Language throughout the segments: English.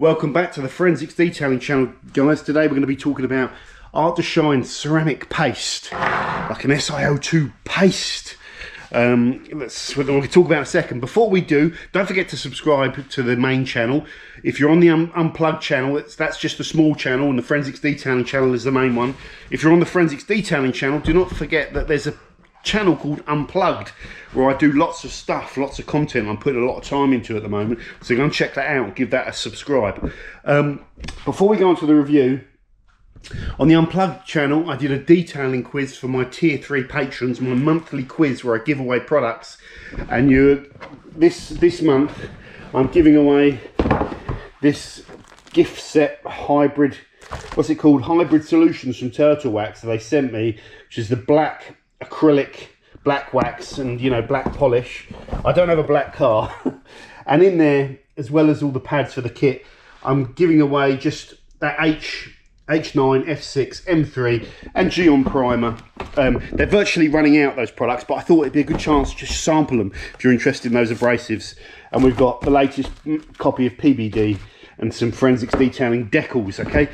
Welcome back to the Forensics Detailing channel, guys. Today we're going to be talking about Art to Shine ceramic paste, like an SiO2 paste. That's what we'll talk about in a second. Before we do, don't forget to subscribe to the main channel. If you're on the Unplugged channel, that's just a small channel, and the Forensics Detailing channel is the main one. If you're on the Forensics Detailing channel, do not forget that there's a channel called Unplugged where I do lots of stuff, lots of content I'm putting a lot of time into at the moment, so go and check that out, give that a subscribe. Before we go on to the review, on the Unplugged channel I did a detailing quiz for my tier 3 patrons, my monthly quiz where I give away products, and this month I'm giving away this gift set hybrid, what's it called, hybrid solutions from Turtle Wax that they sent me, which is the black acrylic, black wax, and black polish. I don't have a black car. And in there, as well as all the pads for the kit, I'm giving away just that H9, F6, M3 and Geon primer. They're virtually running out, those products, but I thought it'd be a good chance to just sample them if you're interested in those abrasives. And we've got the latest copy of PBD and some Forensics Detailing decals, okay?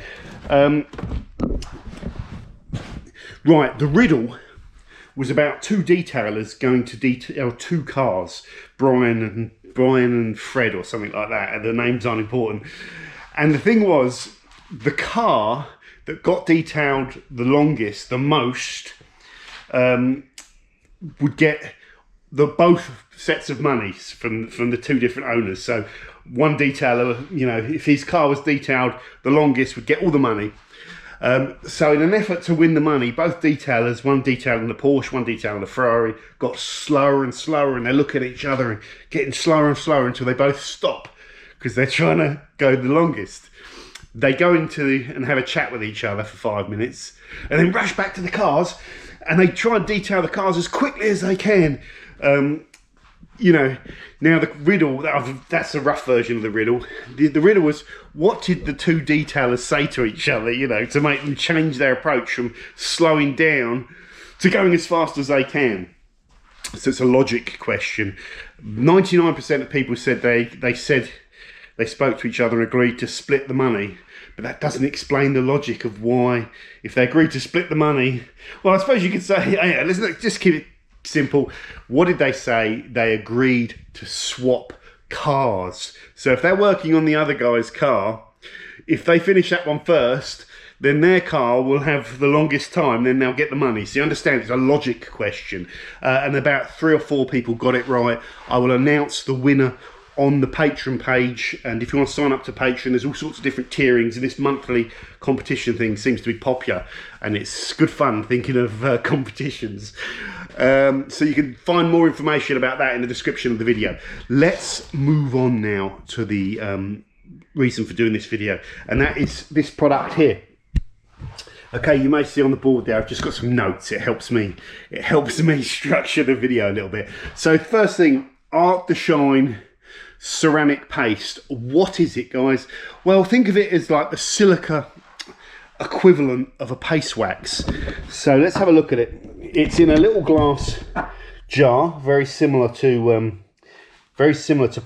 Right, the riddle was about two detailers going to detail two cars, Brian and Fred or something like that, and the names aren't important. And the thing was, the car that got detailed the longest, the most, would get both sets of monies from the two different owners. So one detailer, if his car was detailed the longest, would get all the money. So in an effort to win the money, both detailers, one detailing the Porsche, one detailing the Ferrari, got slower and slower, and they're looking at each other and getting slower and slower until they both stop because they're trying to go the longest. They go and have a chat with each other for 5 minutes and then rush back to the cars, and they try and detail the cars as quickly as they can. Now the riddle, that's a rough version of the riddle. The riddle was, what did the two detailers say to each other, to make them change their approach from slowing down to going as fast as they can? So it's a logic question. 99% of people said they spoke to each other and agreed to split the money. But that doesn't explain the logic of why, if they agreed to split the money, well, I suppose you could say, hey, let's just keep it simple. What did they say? They agreed to swap cars. So if they're working on the other guy's car, if they finish that one first, then their car will have the longest time, then they'll get the money. So you understand, it's a logic question. And about 3 or 4 people got it right. I will announce the winner on the Patreon page, and if you want to sign up to Patreon, there's all sorts of different tierings, and this monthly competition thing seems to be popular, and it's good fun thinking of competitions. So you can find more information about that in the description of the video. Let's move on now to the reason for doing this video, and that is this product here. Okay, you may see on the board there, I've just got some notes. It helps me structure the video a little bit. So first thing, Art to Shine ceramic paste. What is it, guys? Well, think of it as like the silica equivalent of a paste wax. So let's have a look at it. It's in a little glass jar, very similar to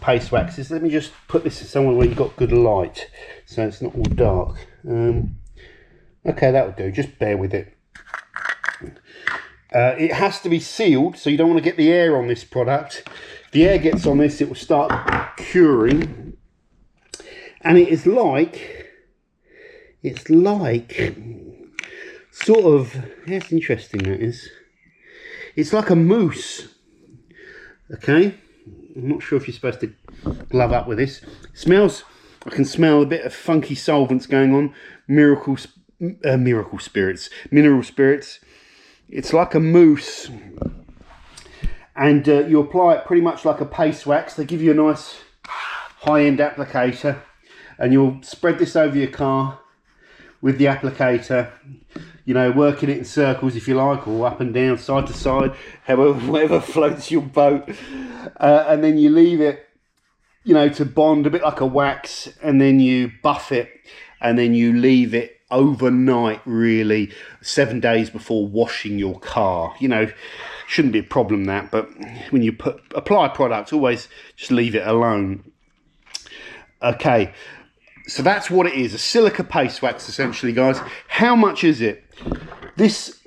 paste waxes. Let me just put this somewhere where you've got good light, so it's not all dark. Okay, that'll do. Just bear with it. It has to be sealed, so you don't want to get the air on this product. If the air gets on this, it will start curing, and it's like sort of, that's interesting, that is. It's like a mousse. Okay, I'm not sure if you're supposed to glove up with this. It smells, I can smell a bit of funky solvents going on, mineral spirits. It's like a mousse, and you apply it pretty much like a paste wax. They give you a nice high-end applicator, and you'll spread this over your car with the applicator, working it in circles if you like, or up and down, side to side, whatever floats your boat, and then you leave it to bond a bit like a wax, and then you buff it, and then you leave it overnight, really, 7 days before washing your car. Shouldn't be a problem, that, but when you apply products, always just leave it alone. Okay, So that's what it is, a silica paste wax essentially, guys. How much is it? This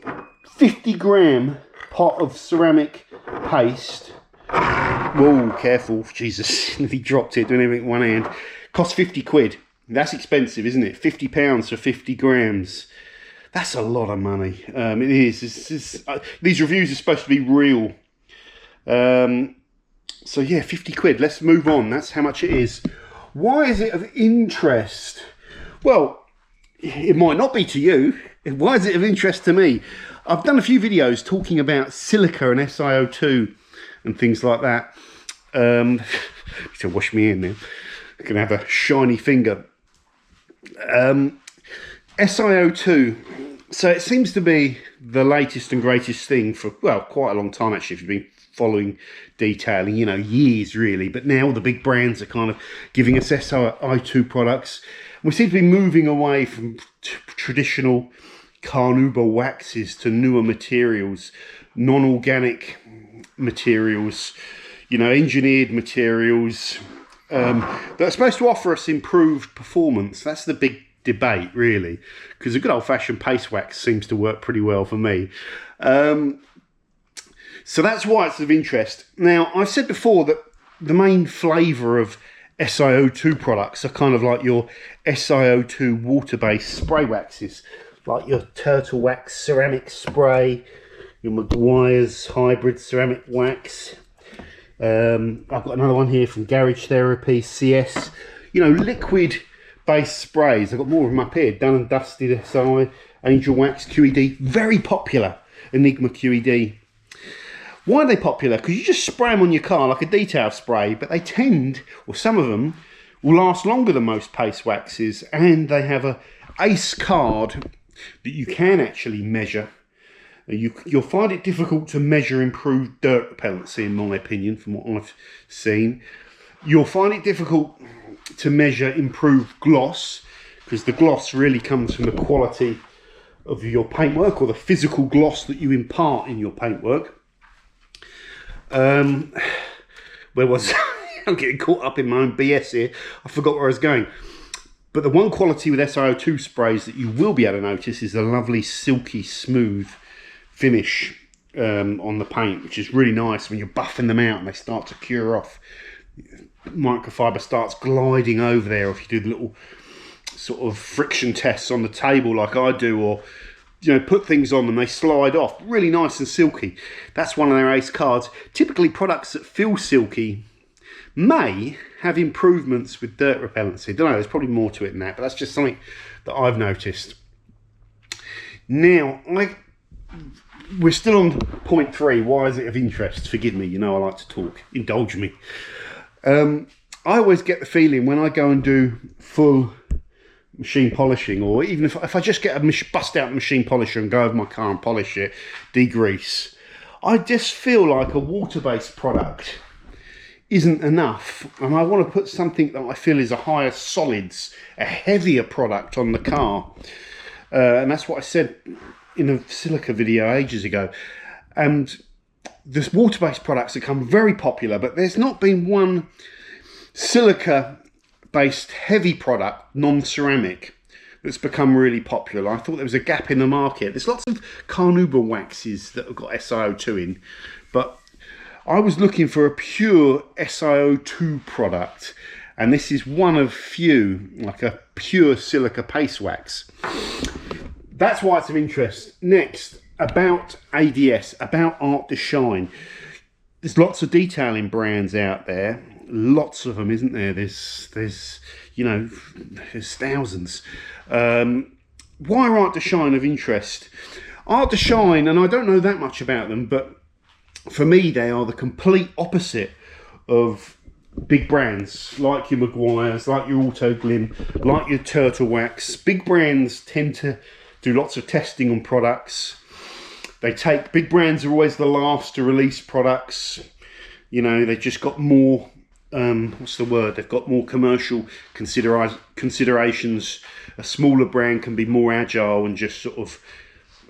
50-gram pot of ceramic paste, whoa, careful, Jesus, nearly dropped it, doing everything with one hand, costs 50 quid. That's expensive, isn't it? £50 for 50 grams. That's a lot of money. It is. These reviews are supposed to be real. So yeah, 50 quid. Let's move on. That's how much it is. Why is it of interest? Well, it might not be to you. Why is it of interest to me? I've done a few videos talking about silica and SiO2 and things like that. You can wash me in now. I can have a shiny finger. SiO2. So it seems to be the latest and greatest thing for, well, quite a long time actually, if you've been following detailing, you know, years really. But now the big brands are kind of giving us SiO2 products. We seem to be moving away from traditional carnauba waxes to newer materials, non-organic materials, you know, engineered materials that are supposed to offer us improved performance. That's the big debate really, because a good old-fashioned paste wax seems to work pretty well for me. So that's why it's of interest. Now, I've said before that the main flavour of SiO2 products are kind of like your SiO2 water-based spray waxes, like your Turtle Wax ceramic spray, your Maguire's hybrid ceramic wax. I've got another one here from Garage Therapy, CS. You know, liquid-based sprays. I've got more of them up here. Done and Dusted SI, Angel Wax, QED. Very popular, Enigma QED. Why are they popular? Because you just spray them on your car like a detail spray, but they tend, or some of them, will last longer than most paste waxes, and they have a ACE card that you can actually measure. You'll find it difficult to measure improved dirt repellency, in my opinion, from what I've seen. You'll find it difficult to measure improved gloss, because the gloss really comes from the quality of your paintwork, or the physical gloss that you impart in your paintwork. Where was I? I'm getting caught up in my own BS here. I forgot where I was going. But the one quality with SiO2 sprays that you will be able to notice is the lovely silky smooth finish on the paint, which is really nice when you're buffing them out and they start to cure off. Microfiber starts gliding over there, or if you do the little sort of friction tests on the table like I do, or you know, put things on them, they slide off. Really nice and silky. That's one of their ACE cards. Typically products that feel silky may have improvements with dirt repellency. I don't know, there's probably more to it than that, but that's just something that I've noticed. Now, we're still on point 3. Why is it of interest? Forgive me, you know I like to talk. Indulge me. I always get the feeling when I go and do full machine polishing, or even if I just get a bust out machine polisher and go over my car and polish it, degrease, I just feel like a water-based product isn't enough, and I want to put something that I feel is a higher solids, a heavier product on the car. And that's what I said in a silica video ages ago. And this water-based products have become very popular, but there's not been one silica based heavy product, non-ceramic, that's become really popular. I thought there was a gap in the market. There's lots of carnauba waxes that have got SiO2 in, but I was looking for a pure SiO2 product, and this is one of few, like a pure silica paste wax. That's why it's of interest. Next, about ADS, about Art to Shine. There's lots of detailing brands out there. Lots of them, isn't there? There's you know, there's thousands. Why are Art to Shine of interest? Art to Shine, and I don't know that much about them, but for me they are the complete opposite of big brands like your Maguire's, like your Autoglim, like your Turtle Wax. Big brands tend to do lots of testing on products. Big brands are always the last to release products. You know, they've just got more, what's the word? They've got more commercial considerations. A smaller brand can be more agile and just sort of,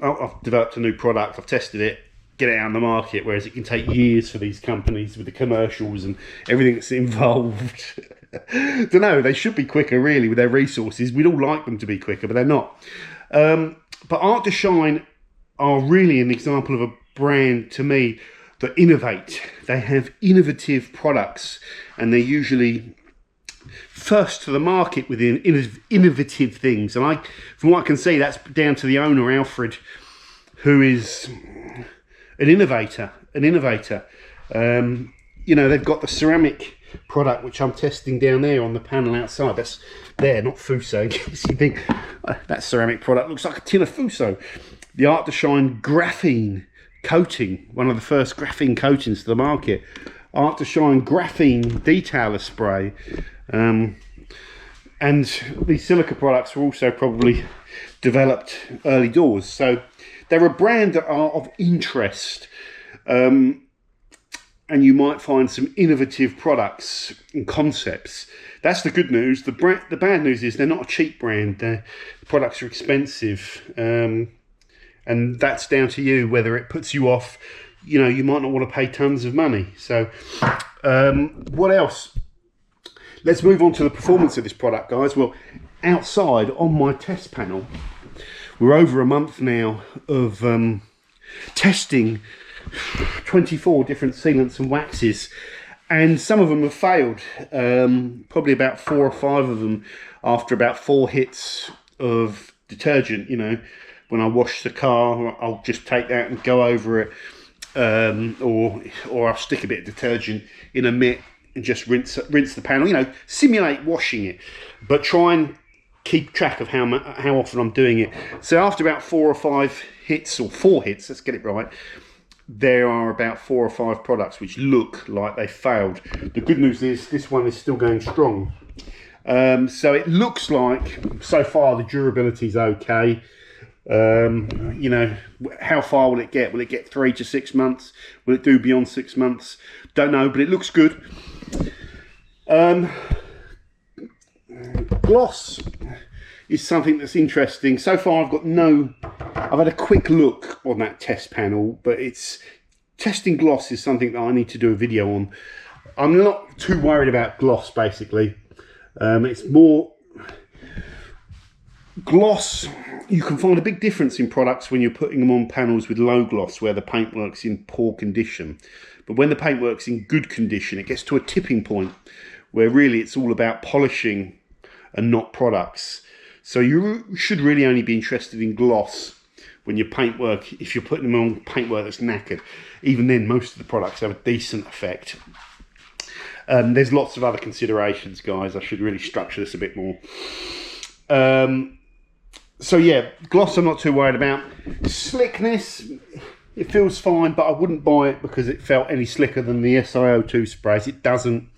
oh, I've developed a new product, I've tested it, get it out on the market, whereas it can take years for these companies with the commercials and everything that's involved. Don't know, they should be quicker really with their resources. We'd all like them to be quicker, but they're not. But Art to Shine are really an example of a brand to me that innovate. They have innovative products, and they're usually first to the market with innovative things. And from what I can see, that's down to the owner, Alfred, who is an innovator. You know, they've got the ceramic product, which I'm testing down there on the panel outside. That's there, not Fuso. In case you think that ceramic product looks like a tin of Fuso. The Art to Shine graphene coating, one of the first graphene coatings to the market. Art to Shine graphene detailer spray. And these silica products were also probably developed early doors. So they're a brand that are of interest. And you might find some innovative products and concepts. That's the good news. The bad news is they're not a cheap brand. The products are expensive. And that's down to you, whether it puts you off. You know, you might not want to pay tons of money. So what else? Let's move on to the performance of this product, guys. Well, outside on my test panel, we're over a month now of testing 24 different sealants and waxes, and some of them have failed. Probably about 4 or 5 of them after about 4 hits of detergent. You know, when I wash the car, I'll just take that and go over it, or I'll stick a bit of detergent in a mitt and just rinse the panel. You know, simulate washing it, but try and keep track of how often I'm doing it. So after about 4 or 5 hits, or 4 hits, let's get it right, there are about 4 or 5 products which look like they failed. The good news is this one is still going strong. So it looks like so far the durability is okay. You know, how far will it get? Will it get 3 to 6 months? Will it do beyond 6 months? Don't know, but it looks good. Gloss is something that's interesting. So far I've had a quick look on that test panel, but testing gloss is something that I need to do a video on. I'm not too worried about gloss, basically. It's more gloss. You can find a big difference in products when you're putting them on panels with low gloss, where the paintwork's in poor condition. But when the paintwork's in good condition, it gets to a tipping point where really it's all about polishing and not products. So you should really only be interested in gloss when your paintwork, if you're putting them on paintwork that's knackered. Even then, most of the products have a decent effect. There's lots of other considerations, guys. I should really structure this a bit more. So yeah, gloss I'm not too worried about. Slickness, it feels fine, but I wouldn't buy it because it felt any slicker than the SiO2 sprays. It doesn't.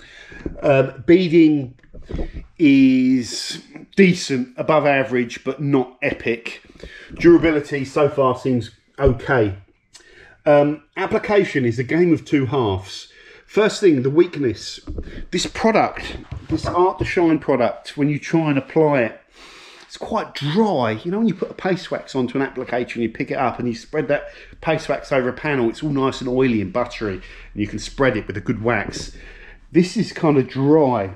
Beading is decent, above average, but not epic. Durability so far seems okay. Application is a game of 2 halves. First thing, the weakness. This product, this Art to Shine product, when you try and apply it, it's quite dry. You know, when you put a paste wax onto an applicator and you pick it up and you spread that paste wax over a panel, it's all nice and oily and buttery, and you can spread it with a good wax. This is kind of dry,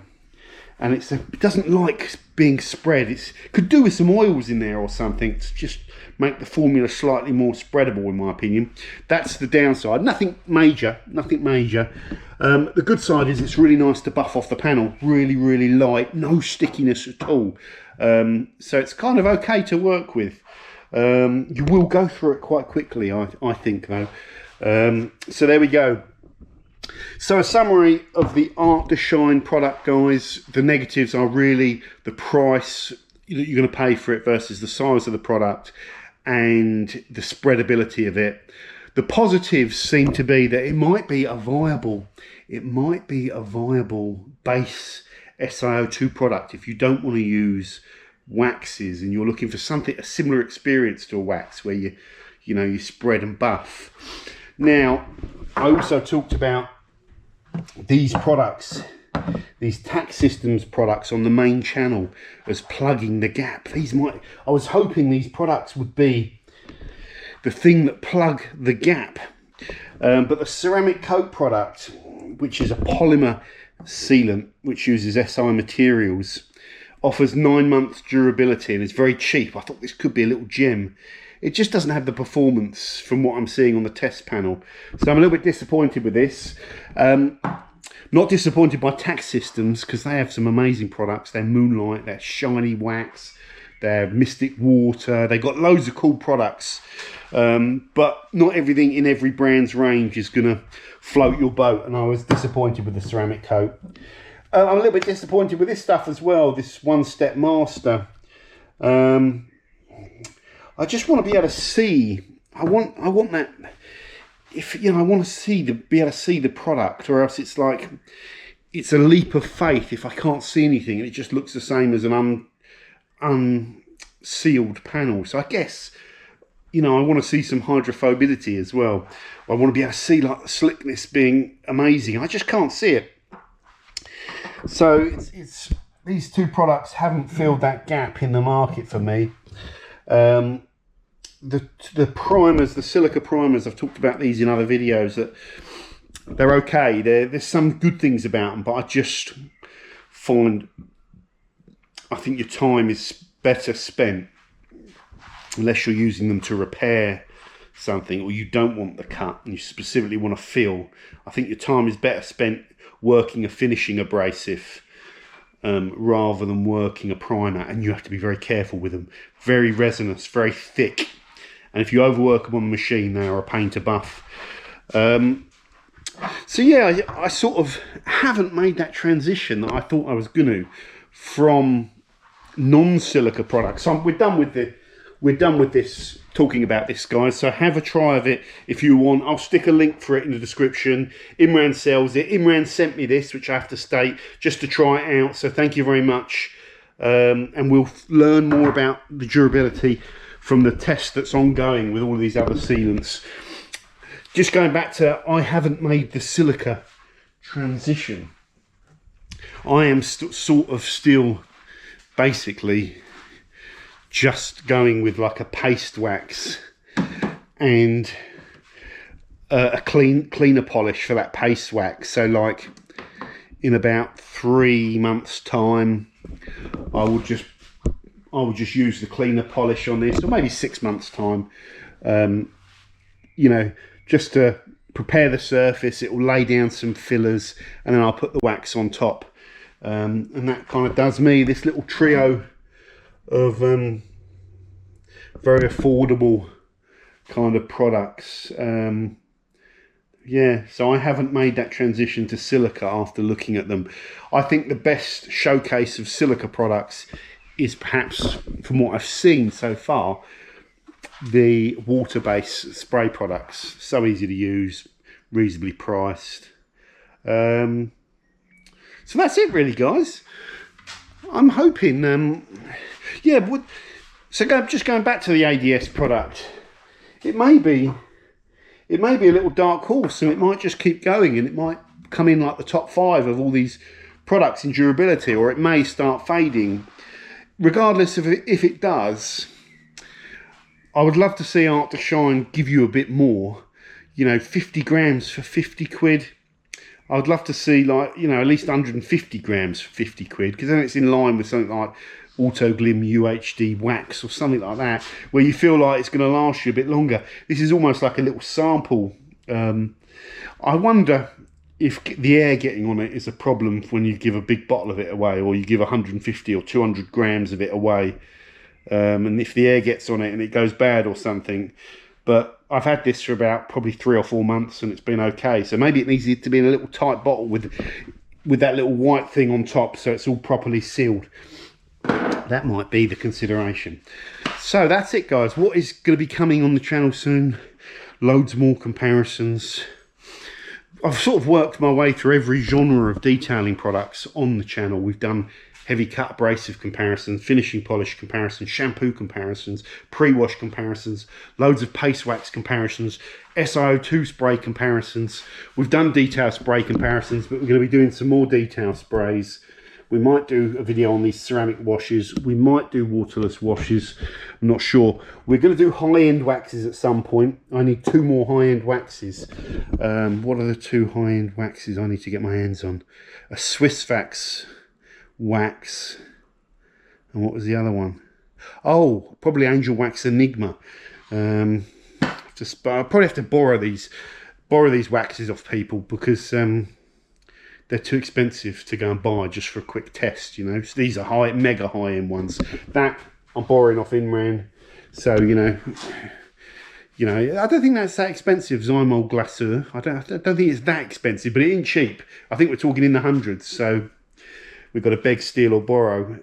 and it doesn't like being spread. It could do with some oils in there or something to just make the formula slightly more spreadable, in my opinion. That's the downside. Nothing major. The good side is it's really nice to buff off the panel. Really, really light. No stickiness at all. So it's kind of okay to work with. You will go through it quite quickly, I think, though. So there we go. So a summary of the Art to Shine product, guys. The negatives are really the price that you're going to pay for it versus the size of the product and the spreadability of it. The positives seem to be that it might be a viable base SiO2 product if you don't want to use waxes and you're looking for something, a similar experience to a wax where you spread and buff. Now, I also talked about these products, these tax systems products on the main channel as plugging the gap. I was hoping these products would be the thing that plug the gap. But the ceramic coat product, which is a polymer sealant, which uses SI materials. Offers 9 months durability and is very cheap. I thought this could be a little gem. It just doesn't have the performance from what I'm seeing on the test panel. So I'm a little bit disappointed with this. Not disappointed by Tax Systems, because they have some amazing products. Their Moonlight, their Shiny Wax, their Mystic Water. They've got loads of cool products. But not everything in every brand's range is going to float your boat. And I was disappointed with the ceramic coat. I'm a little bit disappointed with this stuff as well. This One Step Master. I just want to be able to see. I want that. If you know, I want to be able to see the product, or else it's like it's a leap of faith if I can't see anything and it just looks the same as an unsealed panel. So I guess, you know, I want to see some hydrophobicity as well. I want to be able to see like the slickness being amazing. I just can't see it. So it's these two products haven't filled that gap in the market for me. The primers, the silica primers, I've talked about these in other videos, that they're okay. There's some good things about them, but I just find, I think your time is better spent, unless you're using them to repair something, or you don't want the cut and you specifically want to fill. I think your time is better spent working a finishing abrasive rather than working a primer, and you have to be very careful with them. Very resinous, very thick. And if you overwork them on the machine, they are a pain to buff. So yeah, I sort of haven't made that transition that I thought I was going to from non-silica products. So we're done with this, talking about this, guys. So have a try of it if you want. I'll stick a link for it in the description. Imran sells it. Imran sent me this, which I have to state, just to try it out. So thank you very much. And we'll learn more about the durability from the test that's ongoing with all of these other sealants. Just going back to, I haven't made the silica transition. I am sort of still basically just going with like a paste wax and a cleaner polish for that paste wax. So like in about 3 months time, I will just use the cleaner polish on this, or maybe 6 months time, you know, just to prepare the surface. It will lay down some fillers and then I'll put the wax on top, and that kind of does me this little trio of very affordable kind of products. Yeah, so I haven't made that transition to silica after looking at them. I think the best showcase of silica products is perhaps, from what I've seen so far, the water-based spray products. So easy to use, reasonably priced. So that's it really, guys. I'm hoping, yeah, just going back to the ADS product, it may be a little dark horse, and it might just keep going, and it might come in like the top 5 of all these products in durability, or it may start fading. Regardless of if it does, I would love to see Art to Shine give you a bit more. You know, 50 grams for 50 quid. I would love to see, like, you know, at least 150 grams for 50 quid, because then it's in line with something like Autoglim UHD wax or something like that, where you feel like it's going to last you a bit longer. This is almost like a little sample. I wonder if the air getting on it is a problem when you give a big bottle of it away, or you give 150 or 200 grams of it away, and if the air gets on it and it goes bad or something. But I've had this for about probably 3 or 4 months and it's been okay. So maybe it needs to be in a little tight bottle with that little white thing on top, so it's all properly sealed. That might be the consideration. So that's it, guys. What is going to be coming on the channel soon? Loads more comparisons. I've sort of worked my way through every genre of detailing products on the channel. We've done heavy cut abrasive comparisons, finishing polish comparisons, shampoo comparisons, pre-wash comparisons, loads of paste wax comparisons, SiO2 spray comparisons. We've done detail spray comparisons, but we're going to be doing some more detail sprays We might do a video on these ceramic washes. We might do waterless washes. I'm not sure. We're going to do high-end waxes at some point. I need 2 more high-end waxes. What are the 2 high-end waxes I need to get my hands on? A Swiss Wax wax. And what was the other one? Oh, probably Angel Wax Enigma. I'll probably have to borrow these waxes off people because they're too expensive to go and buy just for a quick test, you know. So these are mega high-end ones. That I'm borrowing off Inran. So, you know, I don't think that's that expensive, Zymol Glaceur. I don't think it's that expensive, but it ain't cheap. I think we're talking in the hundreds, so we've got to beg, steal or borrow.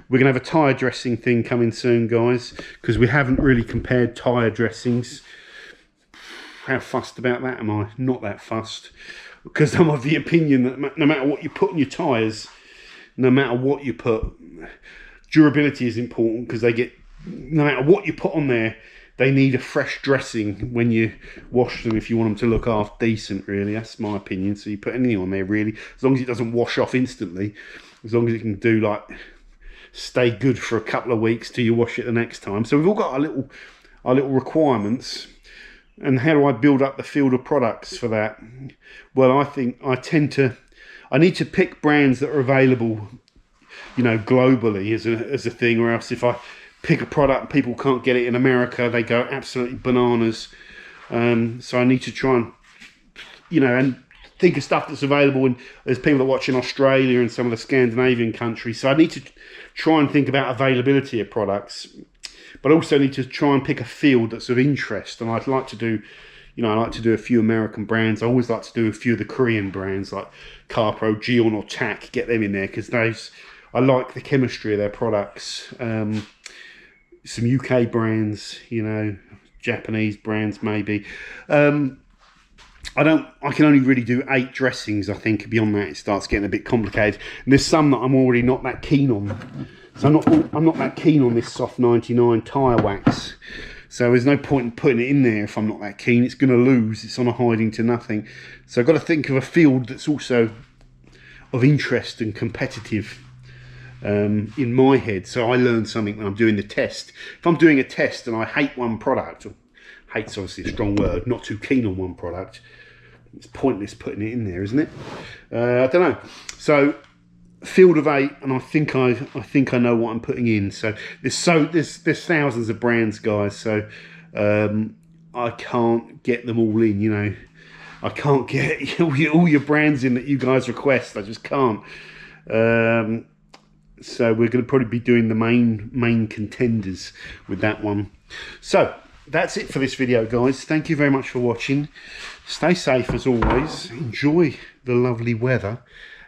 We're going to have a tyre dressing thing coming soon, guys, because we haven't really compared tyre dressings. How fussed about that am I? Not that fussed. Because I'm of the opinion that no matter what you put in your tyres, no matter what you put, durability is important because no matter what you put on there, they need a fresh dressing when you wash them if you want them to look half decent, really. That's my opinion. So you put anything on there, really, as long as it doesn't wash off instantly, as long as it can do, like, stay good for a couple of weeks till you wash it the next time. So we've all got our little requirements. And how do I build up the field of products for that? Well, I think I need to pick brands that are available, you know, globally as a thing, or else if I pick a product and people can't get it in America, they go absolutely bananas. So I need to try and, you know, and think of stuff that's available, and there's people that watch in Australia and some of the Scandinavian countries. So I need to try and think about availability of products, but I also need to try and pick a field that's of interest. And I'd like to do, you know, I like to do a few American brands. I always like to do a few of the Korean brands like Carpro, Gion or TAC, get them in there because I like the chemistry of their products. Some UK brands, you know, Japanese brands maybe. I can only really do 8 dressings, I think. Beyond that, it starts getting a bit complicated. And there's some that I'm already not that keen on. So I'm not that keen on this Soft 99 tyre wax. So there's no point in putting it in there if I'm not that keen. It's going to lose. It's on a hiding to nothing. So I've got to think of a field that's also of interest and competitive in my head. So I learn something when I'm doing the test. If I'm doing a test and I hate one product, or hate's obviously a strong word, not too keen on one product, it's pointless putting it in there, isn't it? I don't know. So field of 8, and I think I know what I'm putting in. So there's thousands of brands, guys. So I can't get them all in. You know, I can't get all your brands in that you guys request. I just can't. So we're going to probably be doing the main contenders with that one. So that's it for this video, guys. Thank you very much for watching. Stay safe as always. Enjoy the lovely weather.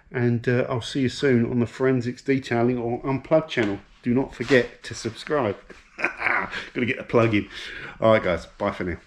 And I'll see you soon on the Forensics Detailing or Unplugged channel. Do not forget to subscribe. Got to get a plug in. All right, guys. Bye for now.